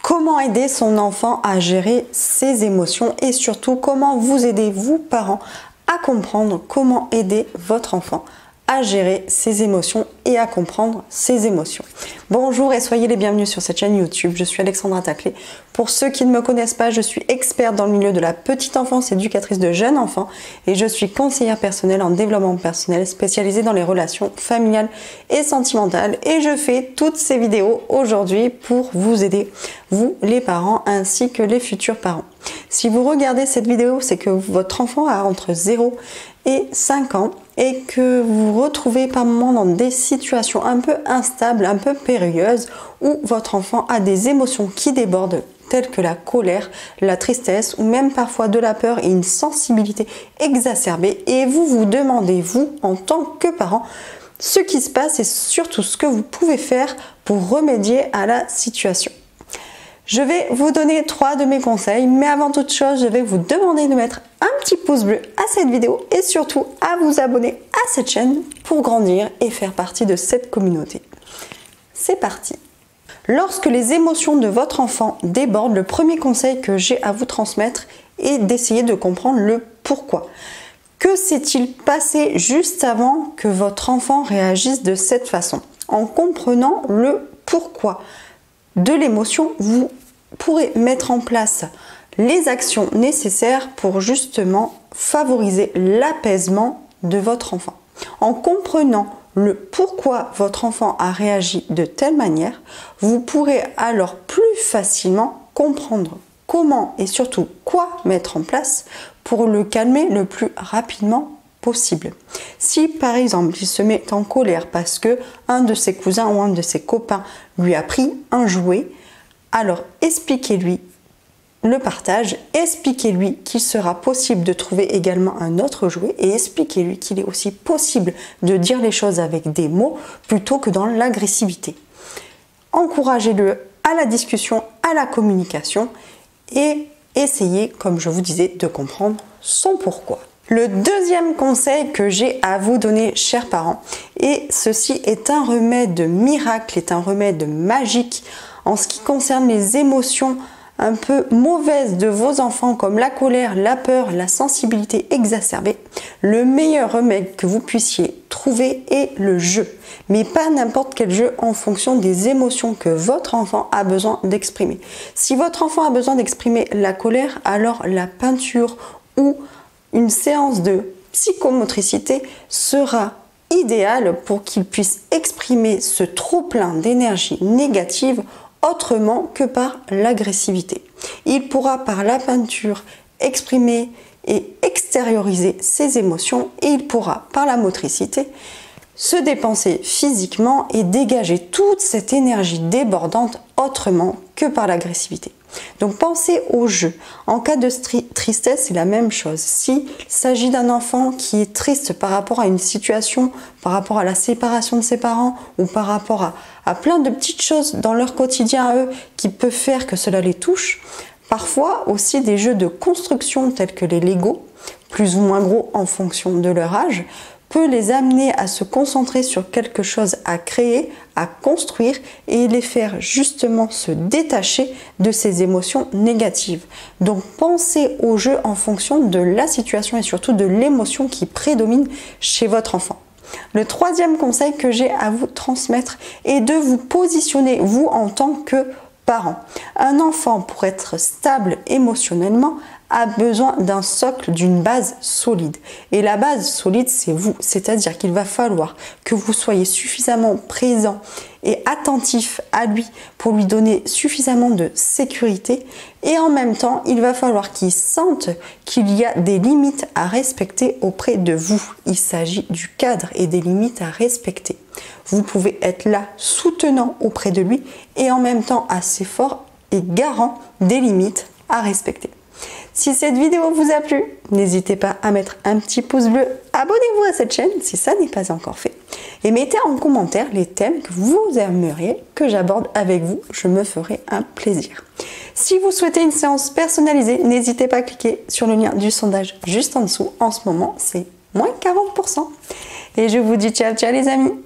Comment aider son enfant à gérer ses émotions et surtout comment vous aider, vous parents, à comprendre comment aider votre enfant à gérer ses émotions et à comprendre ses émotions. Bonjour et soyez les bienvenus sur cette chaîne YouTube. Je suis Alexandra Taclé. Pour ceux qui ne me connaissent pas, je suis experte dans le milieu de la petite enfance, éducatrice de jeunes enfants et je suis conseillère personnelle en développement personnel spécialisée dans les relations familiales et sentimentales et je fais toutes ces vidéos aujourd'hui pour vous aider, vous les parents ainsi que les futurs parents. Si vous regardez cette vidéo, c'est que votre enfant a entre 0 et 5 ans et que vous vous retrouvez par moments dans des situations un peu instables, un peu périlleuses où votre enfant a des émotions qui débordent telles que la colère, la tristesse ou même parfois de la peur et une sensibilité exacerbée et vous vous demandez, vous en tant que parent, ce qui se passe et surtout ce que vous pouvez faire pour remédier à la situation. Je vais vous donner 3 de mes conseils, mais avant toute chose, je vais vous demander de mettre un petit pouce bleu à cette vidéo et surtout à vous abonner à cette chaîne pour grandir et faire partie de cette communauté. C'est parti! Lorsque les émotions de votre enfant débordent, le premier conseil que j'ai à vous transmettre est d'essayer de comprendre le pourquoi. Que s'est-il passé juste avant que votre enfant réagisse de cette façon? En comprenant le pourquoi de l'émotion, vous pourrez mettre en place les actions nécessaires pour justement favoriser l'apaisement de votre enfant. En comprenant le pourquoi votre enfant a réagi de telle manière, vous pourrez alors plus facilement comprendre comment et surtout quoi mettre en place pour le calmer le plus rapidement possible. Si par exemple il se met en colère parce que un de ses cousins ou un de ses copains lui a pris un jouet, alors expliquez-lui le partage, expliquez-lui qu'il sera possible de trouver également un autre jouet et expliquez-lui qu'il est aussi possible de dire les choses avec des mots plutôt que dans l'agressivité. Encouragez-le à la discussion, à la communication et essayez, comme je vous disais, de comprendre son pourquoi. Le deuxième conseil que j'ai à vous donner, chers parents, et ceci est un remède miracle, est un remède magique en ce qui concerne les émotions un peu mauvaises de vos enfants comme la colère, la peur, la sensibilité exacerbée. Le meilleur remède que vous puissiez trouver est le jeu, mais pas n'importe quel jeu en fonction des émotions que votre enfant a besoin d'exprimer. Si votre enfant a besoin d'exprimer la colère, alors la peinture ou une séance de psychomotricité sera idéale pour qu'il puisse exprimer ce trop-plein d'énergie négative autrement que par l'agressivité. Il pourra par la peinture exprimer et extérioriser ses émotions et il pourra par la motricité se dépenser physiquement et dégager toute cette énergie débordante autrement que par l'agressivité. Donc pensez au jeu. En cas de tristesse, c'est la même chose. S'il s'agit d'un enfant qui est triste par rapport à une situation, par rapport à la séparation de ses parents ou par rapport à plein de petites choses dans leur quotidien à eux qui peuvent faire que cela les touche, parfois aussi des jeux de construction tels que les Lego, plus ou moins gros en fonction de leur âge, peut les amener à se concentrer sur quelque chose à créer, à construire et les faire justement se détacher de ces émotions négatives. Donc pensez au jeu en fonction de la situation et surtout de l'émotion qui prédomine chez votre enfant. Le troisième conseil que j'ai à vous transmettre est de vous positionner, vous en tant que parent. Un enfant, pour être stable émotionnellement, a besoin d'un socle, d'une base solide. Et la base solide, c'est vous. C'est-à-dire qu'il va falloir que vous soyez suffisamment présent et attentif à lui pour lui donner suffisamment de sécurité. Et en même temps, il va falloir qu'il sente qu'il y a des limites à respecter auprès de vous. Il s'agit du cadre et des limites à respecter. Vous pouvez être là, soutenant auprès de lui et en même temps assez fort et garant des limites à respecter. Si cette vidéo vous a plu, n'hésitez pas à mettre un petit pouce bleu, abonnez-vous à cette chaîne si ça n'est pas encore fait et mettez en commentaire les thèmes que vous aimeriez que j'aborde avec vous, je me ferai un plaisir. Si vous souhaitez une séance personnalisée, n'hésitez pas à cliquer sur le lien du sondage juste en dessous, en ce moment c'est moins 40%. Et je vous dis ciao ciao les amis.